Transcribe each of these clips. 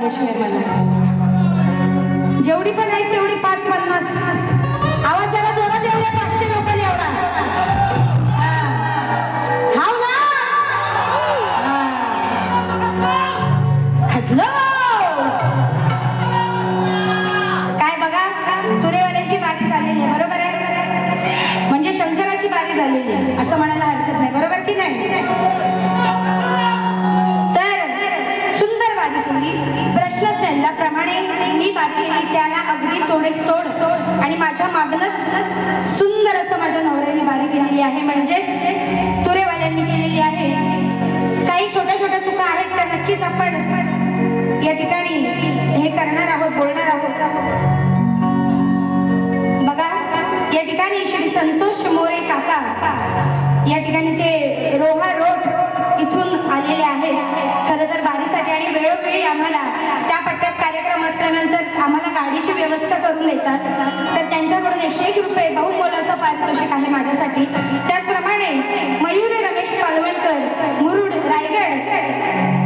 हवेशिवाय मला जेवढी पण आहेत तेवढी 5-50 आवाज जरा जोरात येऊया 500 लोकांनी एवढा हाव ना खटलो काय बघा तुरेवाल्यांची बारी झालेली आहे बरोबर आहे म्हणजे शंकराची बारी झालेली आहे असं म्हणायला हरकत नाही बरोबर की नाही प्रमाणे मी बारी केली त्याला अगदी तोडेस तोड आणि माझ्या मागणच सुंदर असं माझ्या नवऱ्याने बारी केलेली आहे म्हणजेच तुरेवाल्यांनी केलेली आहे काही छोट्या छोट्या चुका आहेत त्या नक्कीच आपण या ठिकाणी हे करणार आहोत बोलणार आहोत बघा या ठिकाणी श्री संतोष मोरे काका या ठिकाणी ते रोहा रोड इथून आलेले आहेत खरं तर बारीसाठी आणि वेळोवेळी आम्हाला त्या पट्ट्यात कार्यक्रम असल्यानंतर आम्हाला गाडीची व्यवस्था करून देतात तर त्यांच्याकडून 101 रुपये बहुमोलाचं पारितोषिक आहे माझ्यासाठी त्याचप्रमाणे मयूर रमेश पालवणकर मुरुड रायगड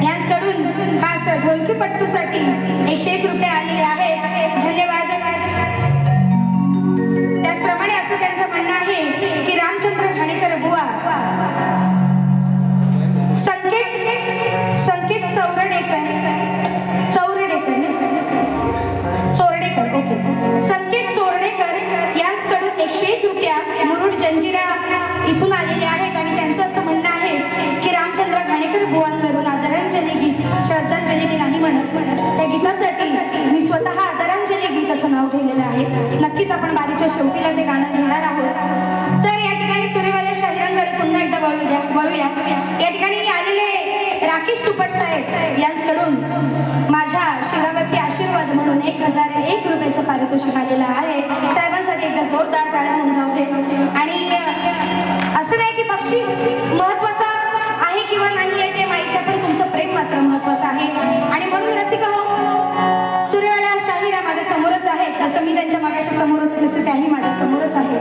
यांच्याकडून खास ढोलकीपट्टूसाठी 101 रुपये आलेले आहेत धन्यवाद त्याचप्रमाणे असं त्यांचं म्हणणं आहे की रामचंद्र घाणेकर बुवा संकेत चोरडेकर ओके संकेत चोरडेकर यांच्याकडून 101 रुपया मुरुड जंजिरा इथून आलेले आहेत आणि त्यांचं असं म्हणणं आहे की रामचंद्र घाणेकर बुवांवरून आदरांजली गीत श्रद्धांजली मी नाही म्हणत त्या गीतासाठी मी स्वतः आदरांजली गीत असं नाव ठेवलेलं आहे नक्कीच आपण बारीच्या शेवटीला ते गाणं घेणार आहोत तर या ठिकाणी तुरेवाल्या शाहिरांकडे पुन्हा एकदा वळूया या ठिकाणी आलेले राकेश तुपट साहेब यांच्याकडून माझ्या शिरावरती आशीर्वाद म्हणून 1001 रुपयाचं पारितोषिक आलेलं आहे साहेबांसाठी एकदा जोरदार टाळ्या होऊन जाऊ दे आणि असं नाही की बक्षीस महत्वाचं आहे किंवा नाही आहे ते माहिती आहे पण तुमचं प्रेम मात्र महत्वाचं आहे आणि म्हणून रसिका हो तुरेवाला शाहिरा माझ्या समोरच आहे तसं मी त्यांच्या मागाशी समोरच तसं त्याही माझ्या समोरच आहे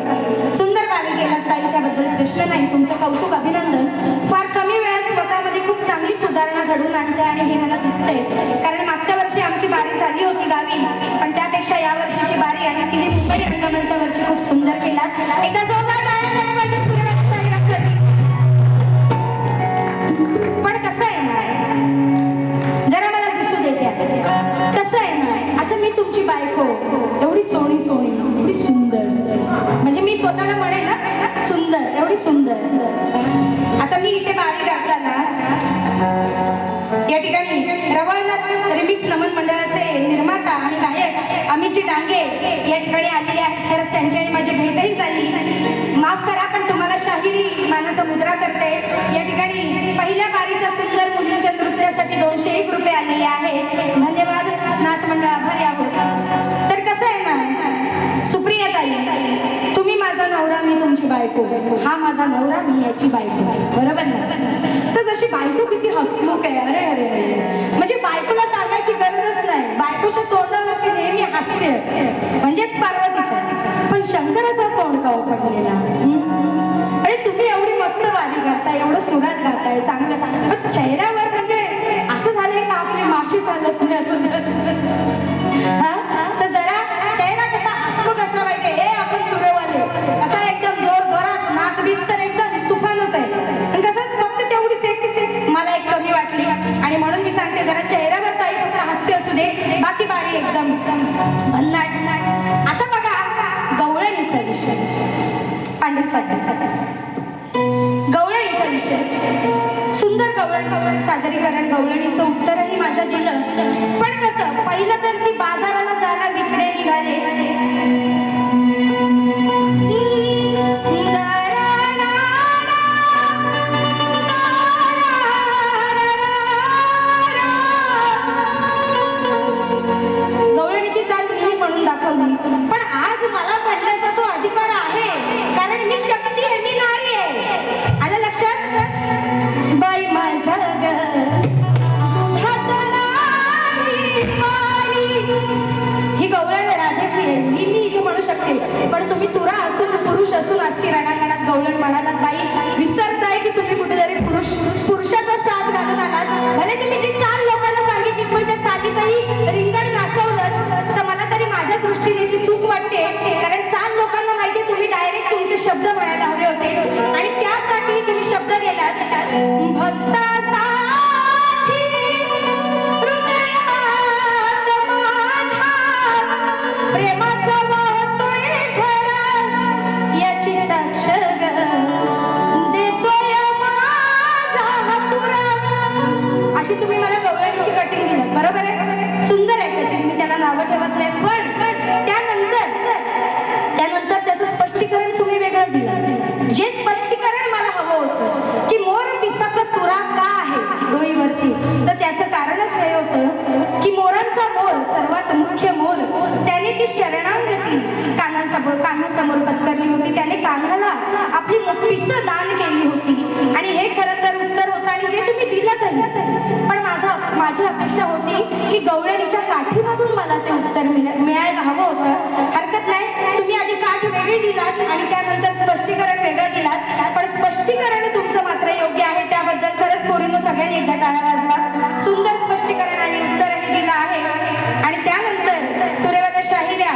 सुंदर बारी गेलात ताई त्याबद्दल प्रश्न नाही तुमचं कौतुक अभिनंदन फार कमी वेळात स्वतःमध्ये खूप चांगली सुधारणा घडवून आणते आणि हे मला दिसतंय कारण मागच्या वर्षी आमची बारी झाली होती गावी पण त्यापेक्षा या वर्षीची बारी आणि तिने मुंबई रंगमंच्या वरची खूप सुंदर केलात एकदा जोरदार टाळ्या झाल्या पाहिजेत तुरेवाल्या शाहिरांसाठी पण कसं आहे ना जरा मला दिसू देते कसं आहे ना आता मी तुमची बायको एवढी सोनी सोनी एवढी सुंदर म्हणजे मी स्वतःला म्हणेन ना सुंदर एवढी सुंदर आता मी इथे बारी गाताना या ठिकाणी रवळनाथ रिमिक्स नमन मंडळाचे निर्माता आणि गायक अमितजी डांगे या ठिकाणी आलेले आहेत खरंच त्यांची आणि माझी भेटही झाली माफ करा पण तुम्हाला शाहिरी मानाचा मुद्रा करते या ठिकाणी पहिल्या बारीच्या सुंदर मुलींच्या नृत्यासाठी 201 रुपये आलेले आहे धन्यवाद नाच मंडळ आभारी आहोत तर कसं आहे ना सुप्रिया ताई तुम्ही माझा नवरा मी तुमची बायको हा माझा नवरा मी याची बायको बरोबर ना तर जशी बायको किती हसमुख आहे अरे अरे अरे म्हणजे बायकोला सांगायची गरजच नाही बायकोच्या तोंडावरती नेहमी हास्य म्हणजेच पार्वतीच्या पण शंकराचा तोंड का पडलेला अरे तुम्ही एवढी मस्त बारी गाताय एवढं सुरात गाताय चांगलं पण चेहऱ्यावर म्हणजे असं झालंय का आपली माशी चालत नाही असं तर जरा चेहरा कसा हसमुख असला पाहिजे हे आपण तुरेवाले कसा एकदम जोर जोरात नाच बीस तर एकदम तुफानच आहे आणि कसं फक्त तेवढीच एक मला एक कमी वाटली आणि म्हणून मी सांगते जरा चेहऱ्यावर ताई फक्त हास्य असू दे बाकी बारी एकदम भन्नाट आता बघा गवळणीचा विषय पांडुसाठी गवळणीचा विषय सुंदर गवळण सादरीकरण गवळणीचं उत्तरही माझ्या दिलं पण कसं पहिलं तर ती बाजाराला जायला विकणे निघाले गवळणीची चाल मीही म्हणून दाखवली पण आज मला म्हणण्याचा तो अधिकार आहे कारण मी शक्ती आहे मी नारी आहे आलं लक्षात बाई माझ्या ही गवळण राधेची आहे मी इथे म्हणू शरणांगती कान्हासमोर पत्करली होती. त्याने कान्हाला आपली पिसं दान केली होती आणि हे खरं तर उत्तर होतं आणि जे तुम्ही दिलं तरी. पण माझी अपेक्षा होती की गवळणीच्या काठीमधून मला ते उत्तर मिळायला हवं होतं. हरकत नाही, तुम्ही आधी काठ वेगळी दिलात आणि त्यानंतर स्पष्टीकरण वेगळं दिलात. पण स्पष्टीकरण तुमचं मात्र योग्य आहे, त्याबद्दल खरंच पोरीनं सगळ्यांनी एकदा टाळ्या वाजवा. सुंदर स्पष्टीकरण आणि उत्तरही दिलं आहे. आणि त्यानंतर तुरेवाल्या शाहिऱ्या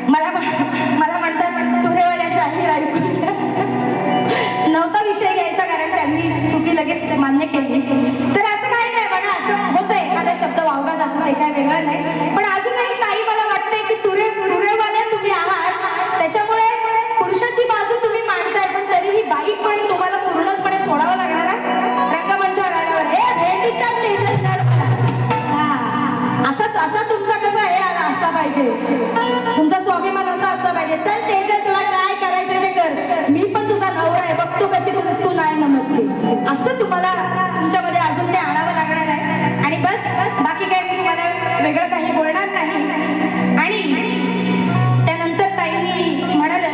मला म्हणतात तुरेवाल्या शाहीर ऐकून नव्हता विषय घ्यायचा, कारण त्यांनी चुकी लगेच मान्य केली. तर असं काही नाही बघा, असं होतं, एखादा शब्द वावगा जातो, हे काय वेगळं नाही. पण अजूनही ताई मला वाटतंय की तुरेवाल्या तुम्ही आहात, त्याच्यामुळे पुरुषाची बाजू तुम्ही मांडताय, पण तरीही बाई पण तुम्हाला पूर्णपणे सोडावं लागणार आहे रंगमंचावर आल्यावर. हे भेटीच्या तेजल असा तुमचा कसा हे असला पाहिजे, तुमचा स्वाभिमान असा असला पाहिजे. चल तेजल, तुला काय करायचं ते कर, मी पण तुझा नवरा आहे, बघतो कशी तू नाही नमते. असं तुम्हाला तुमच्यामध्ये अजून ते आणावं लागणार आहे. आणि बस बाकी काही मी तुम्हाला वेगळं काही बोलणार नाही. आणि त्यानंतर ताईंनी म्हणाले,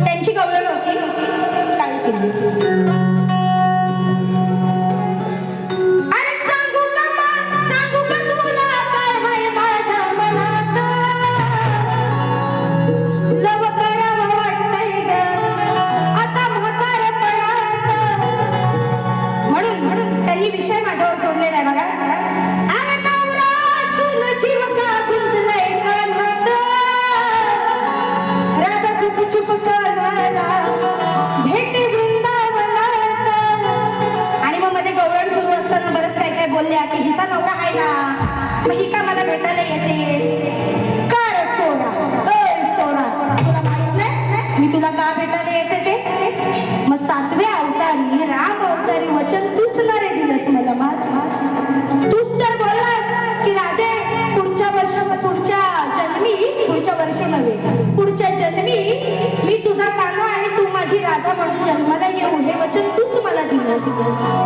त्यांची गवळण होती काय केली. विषय माझ्यावर सोडलेला आहे बघा. आणि मग मध्ये गवळण सुरू असताना बरंच काय काय बोलल्या की हिचा नवरा आहे ना, मग ही का मला भेटायला येते. कर चोरा तुला माहित नाही मी तुला का भेटायला येते ते. मग 7व्या अवतारी राम अवतारी वचन तूच ना रे दिलंस मला. तूच तर बोललास की राधे पुढच्या वर्षी नव्हे पुढच्या जन्मी मी तुझा कान्हा आणि तू माझी राधा म्हणून जन्माला येऊ, हे वचन तूच मला दिलंस.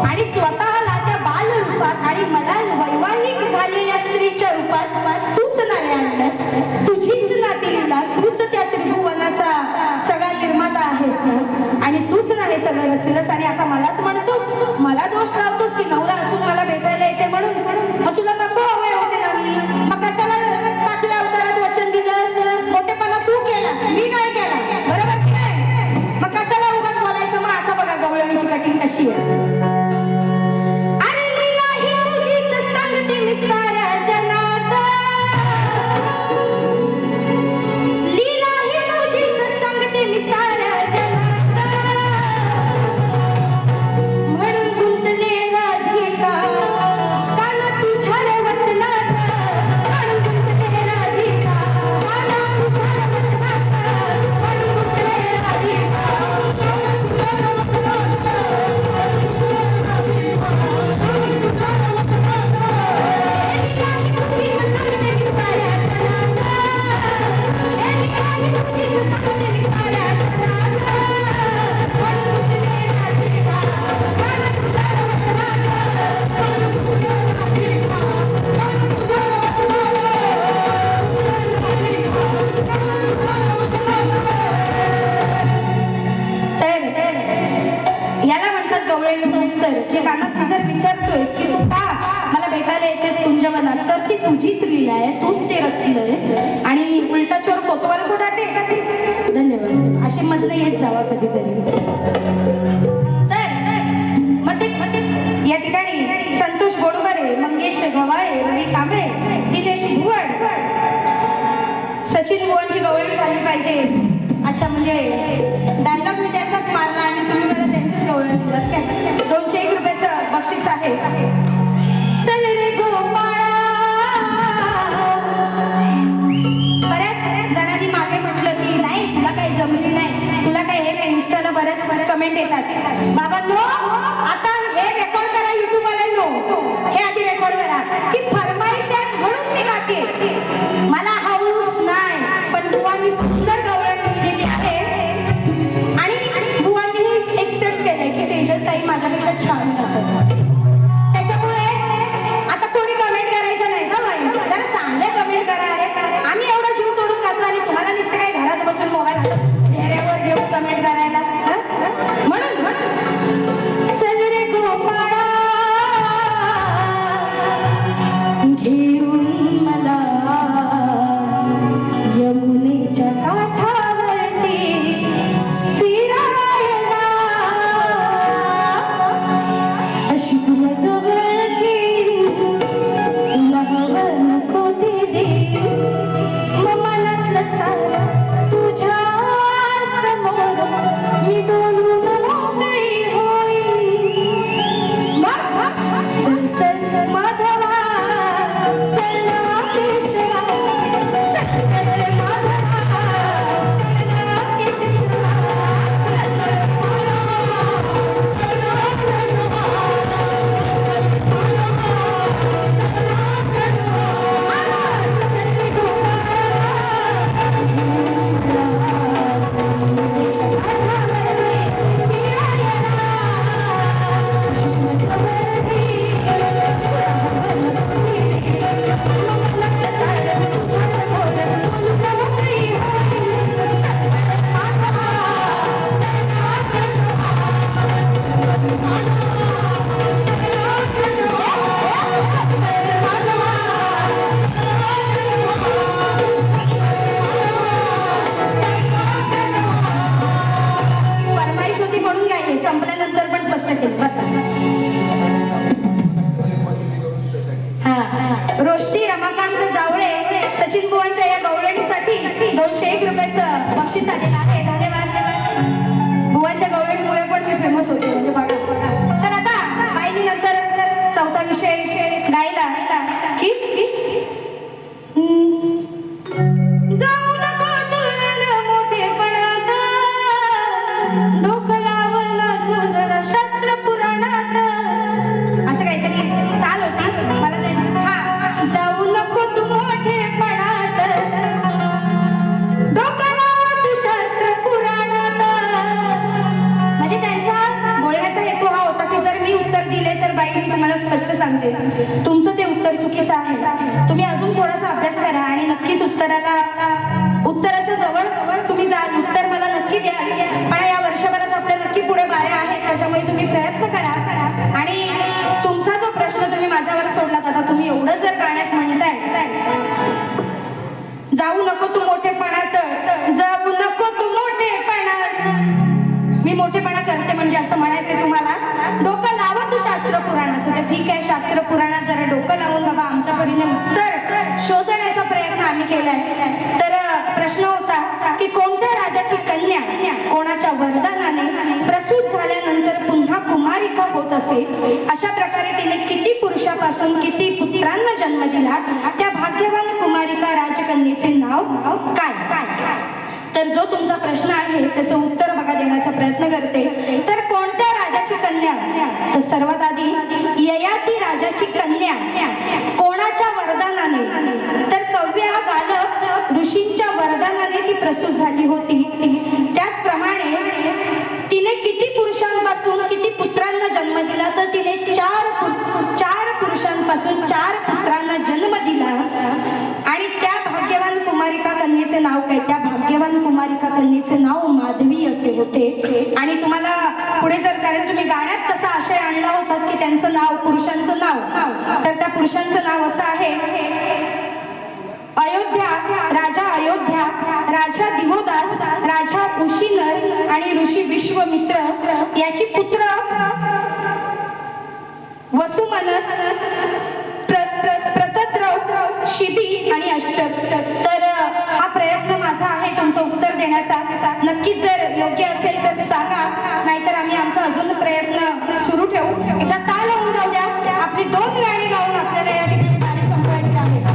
आणि स्वतःला त्या बाल रूपात आणि मला वैवाहिक झालेल्या स्त्रीच्या रूपात तूच नारे आणलंस. तुझीच नाती लीला, तूच त्या त्रिभुवनाचा सगळा निर्माता आहेस आणि तूच ना हे सगळं रचलंस. आणि आता मलाच म्हणतोस, मला दोष लावतोस की नवरा असून मला भेटायला येते म्हणून. मग तुला नको हवे होते ना मी, मग कशाला 7व्या अवतारात वचन दिलंस. मोठेपणा तू केलास, मी काय केला, बरोबर की नाही. मग कशाला उगाच बोलायचं. मग आता बघा गवळणीची कटिंग कशी आहे. अरे लीला ही तुझीच सांगते मी साऱ्या जनात, लीला ही तुझीच सांगते मी साऱ्या जनात. म्हणून गुंतले राधिका काना तुझ्या रे वचनात, म्हणून गुंतले राधिका काना तुझ्या रे वचनात, म्हणून गुंतले राधिका याला म्हणतात गवळणीचं उत्तर. की काना तू जर विचारतोयस की तू का मला भेटायला येतेस कुंजवनात, तर ती तुझीच लीला आहे, तूच ते रचलंयस. आणि उलटा चोर कोतवाल कुठाटे. धन्यवाद. अशी मधलं येत जावा कधीतरी. तर मग या ठिकाणी संतोष गोडबरे, मंगेश गवाळे, रवी कांबळे, दिनेश भुवड, सचिन बुवांची गवळणी झाली पाहिजे. अच्छा, म्हणजे डायलॉग मी त्यांचाच मारला आणि तुम्ही मला त्यांचीच गवळण दिलात काय. 201 रुपयाचं बक्षीस आहे. चल रे गोपाळा. बऱ्याच जणांनी मागे म्हटलं की नाही तुला काही जमली नाही, तुला काही हे नाही. इंस्टाला बऱ्याच कमेंट येतात. बाबा नो, आता हे रेकॉर्ड करा युट्यूबवाल्यांनो, हे आधी रेकॉर्ड करा की फरमाईश आहे म्हणून मी गाते. मला हाऊस नाही, पण बुवांनी सुंदर गवळण लिहिलेली आहे आणि बुवांनी एक्सेप्ट केलंय की तेजल ताई माझ्यापेक्षा छान जातात. त्याच्यामुळे आता कोणी कमेंट करायच्या उमाकांत जावळे सचिन बुवांच्या या गवळणीसाठी 201 रुपयाचं बक्षीस आलेलं आहे. धन्यवाद. बुवांच्या गवळणीमुळे पण मी फेमस होते म्हणजे बघा. तर आता बाईनी नंतर चौथा विषय गायला की जाऊ नको तुला मोठेपणात, डोकं लावलं तू जरा शास्त्र पुराणात, असं काहीतरी चाल होती मला त्यांची. हा, जाऊ नको तू मोठेपणात, डोकं लाव तू शास्त्र पुराणात. म्हणजे त्यांचा बोलण्याचा हेतू हा होता की जर मी उत्तर दिले तर बाई मी तुम्हाला स्पष्ट सांगते तुमचं ते उत्तर चुकीचं आहे. तुम्ही अजून थोडासा अभ्यास करा आणि नक्कीच उत्तराच्या जवळ तुम्ही जाल. उत्तर मला नक्की द्या. पण या वर्षभरात आपल्या नक्की पुढे बाऱ्या आहेत, त्याच्यामुळे तुम्ही प्रयत्न करा. आणि तुमचा जो प्रश्न तुम्ही माझ्यावर सोडलात, आता तुम्ही एवढं जर गाण्यात म्हणताय जाऊ नको तू मोठेपणात, जाऊ नको तू मोठेपणात, मी मोठेपणा करते म्हणजे असं म्हणायचंय तुम्हाला. डोकं लावा तू शास्त्र पुराणात. तर ठीक आहे, शास्त्र पुराणात जरा डोकं लावून बाबा आमच्या परीने उत्तर शोधण्याचा प्रयत्न आम्ही केलाय. तर प्रश्न होता की कोणत्या राजाची कन्या कोणाच्या वरदानाने प्रसूत झाल्यानंतर पुन्हा कुमारिका होत असे, अशा प्रकारे तिने किती पुरुषापासून किती पुत्रांना जन्म दिला, त्या भाग्यवान कुमारिका राजकन्येचे नाव काय? तर जो तुमचा प्रश्न आहे त्याचं उत्तर बघा देण्याचा प्रयत्न करते. तर कोणत्या राजाची कन्या? तर सर्वात आधी ययाती राजाची कन्या कोणाच्या वरदानाने? तर कव्या गालप ऋषींच्या वरदानाने ती प्रसूत झाली होती. त्याचप्रमाणे तिने किती पुरुषांपासून किती पुत्रांना जन्म दिला? तर तिने चार पुरुषांपासून 4 पुत्रांना जन्म दिला. आणि त्या भाग्यवान कुमारिका कन्येचे नाव काय? त्या भाग्यवान कुमारिका कन्येचे नाव माधवी असे होते. आणि तुम्हाला पुढे जर, कारण तुम्ही गाण्यात कसा आशय आणला होता की त्यांचं नाव, पुरुषांचं नाव, तर त्या पुरुषांचं नाव असं आहे अयोध्या, राजा दिवोदास, राजा उशिनर आणि ऋषी विश्वमित्र याची पुत्र वसुमनस, प्रतद्रव, शिबी आणि अष्टक. तर हा प्रयत्न माझा आहे तुमचं उत्तर देण्याचा. नक्कीच जर योग्य असेल तर सांगा, नाहीतर आम्ही आमचा अजून प्रयत्न सुरू ठेवू. एकदा चाल होऊन जाऊ द्या. आपली 2 गाणी गाऊन आपल्याला या ठिकाणी गाणी संपवायची आहे.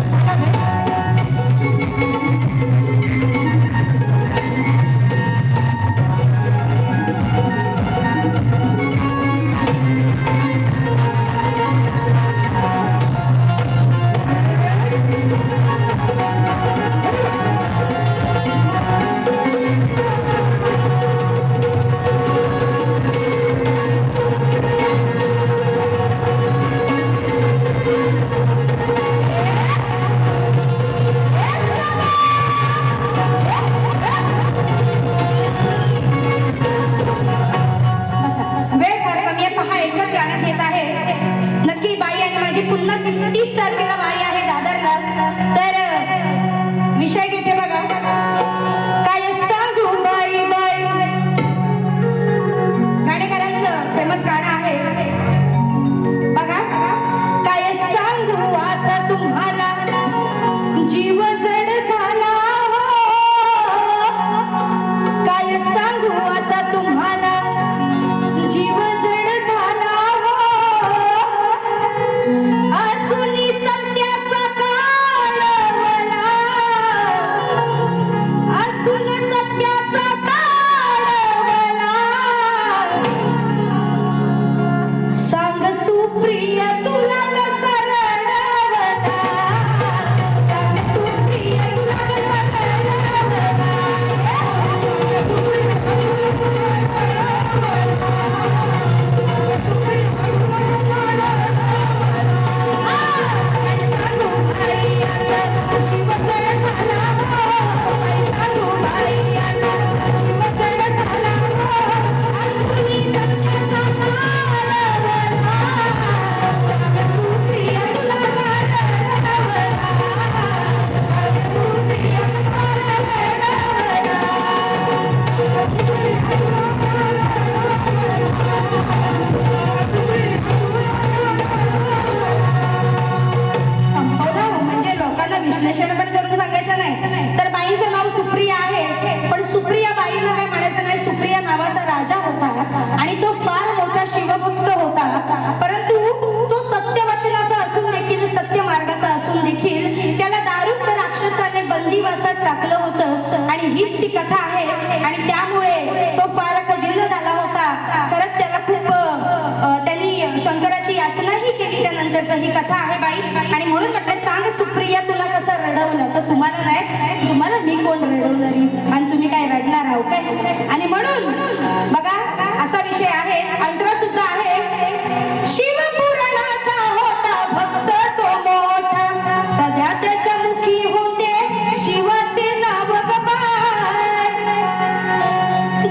रडवलं तर तुम्हाला नाही, तुम्हाला मी कोण रडवणारी आणि तुम्ही काय रडणार आहो काय? आणि म्हणून बघा असा विषय आहे, अंतर सुद्धा आहे. शिवपुराणाचा होता भक्त तो मोठा, सध्या त्याच्या मुखी होते शिवाचे नाव गबाळ.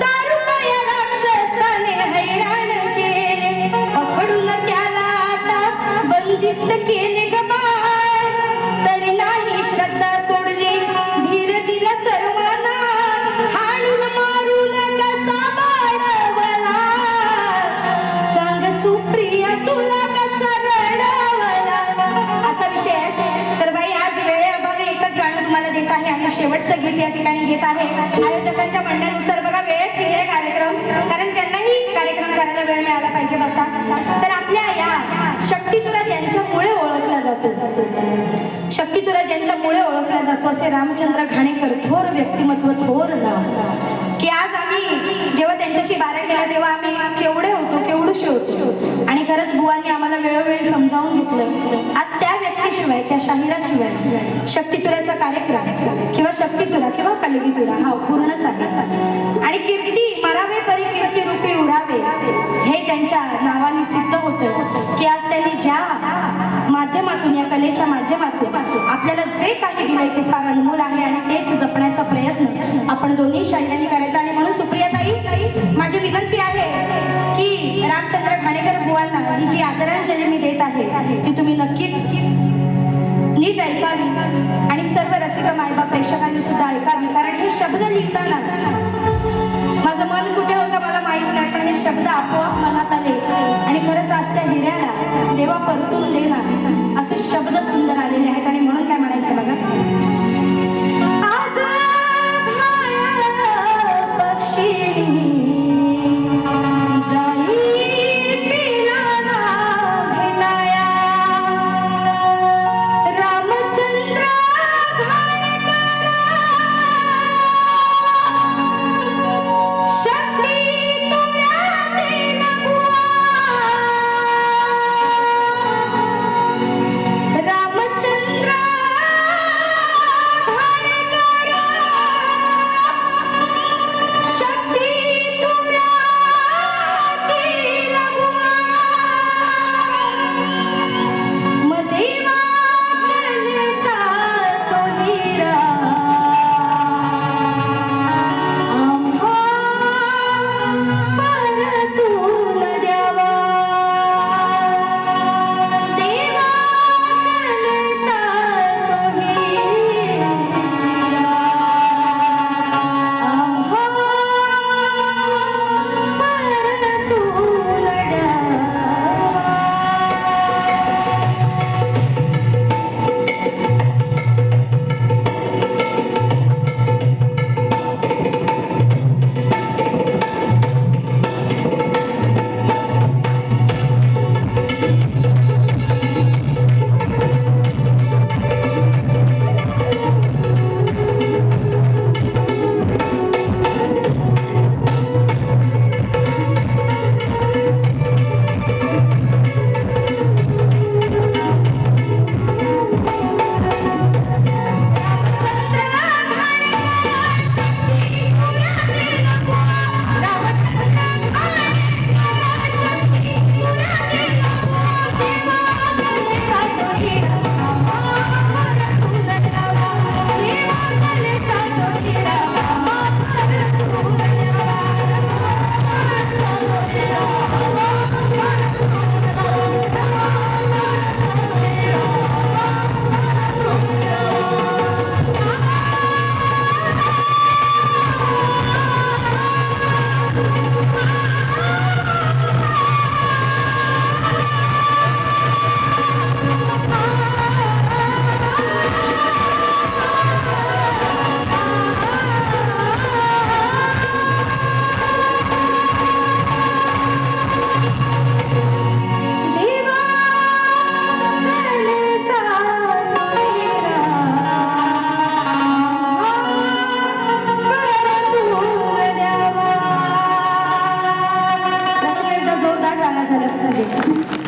दारुकाया राक्षसाने हैराण केले, पकडून त्याला आता बंदिस्त केले गबाळ. तरी नाही श्रद्धा सोडली, धीर दिला सर्वांना, हाणून मारून कसा बाळवला. सांग सुप्रिया तुला कसा रडवला. असा विषय आहे. तर बाई आज वेळेअभावी एकच गाणं तुम्हाला देत आहे आणि शेवटचं गीत या ठिकाणी घेत आहे. आयोजकांच्या म्हणण्यानुसार बघा वेळेत केले कार्यक्रम, कारण त्यांनाही कार्यक्रम करायला वेळ मिळाला पाहिजे बसा. तर आपल्या या शक्तितुरा ज्यांच्यामुळे ओळखला जातो, शक्तितुरा ज्यांच्यामुळे ओळखला जातो असे रामचंद्र घाणेकर, थोर व्यक्तिमत्व, थोर नाव. की आज आम्ही जेव्हा त्यांच्याशी बारा केल्या तेव्हा आम्ही केवढे होतो, केवढूशे होतो. आणि खरंच बुवांनी आम्हाला वेळोवेळी समजावून घेतलं. आज त्या व्यक्तीशिवाय, त्या शाहिराशिवाय शक्तितुराचा कार्यक्रम किंवा शक्तितुरा किंवा कलगीतुरा हा पूर्णच आहे. आणि कीर्ती मरावे परी कीर्ती रूपी उरावे हे त्यांच्या नावाने सिद्ध होतं. की आज त्यांनी ज्या माध्यमातून, या कलेच्या माध्यमातून आपल्याला जे काही दिलंय ते फार अनमोल आहे आणि तेच जपण्याचा प्रयत्न आपण दोन्ही शाहिरांनी करायचा. आणि म्हणून सुप्रियाताई, माझी विनंती आहे की रामचंद्र घाणेकर बुवांना ही जी आदरांजली मी देत आहे ती तुम्ही नक्कीच नीट ऐकावी आणि सर्व रसिक मायबा प्रेक्षकांनी सुद्धा ऐकावी. कारण हे शब्द लिहिताना माझं मन कुठे होतं मला माहीत नाही, पण हे शब्द आपोआप मनात आले. आणि खरंच आज त्या हिऱ्याला देवा परतून देणार असे शब्द सुंदर आलेले आहेत. आणि म्हणून काय म्हणायचं बघा, आज पक्षी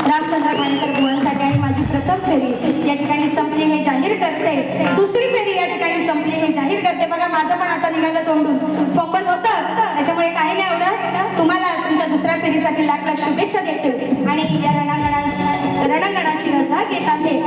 रामचंद्र घाणेकर बुवांसाठी आणि माझी प्रथम फेरी या ठिकाणी संपली हे जाहीर करते. दुसरी फेरी मी जाहीर करते बघा, माझं पण आता निघालं तोंडून. फोंबत होतं त्याच्यामुळे काही नाही एवढं. तुम्हाला तुमच्या दुसऱ्या फेरीसाठी लाख लाख शुभेच्छा देते आणि या रणांगणाची रजा घेत आहे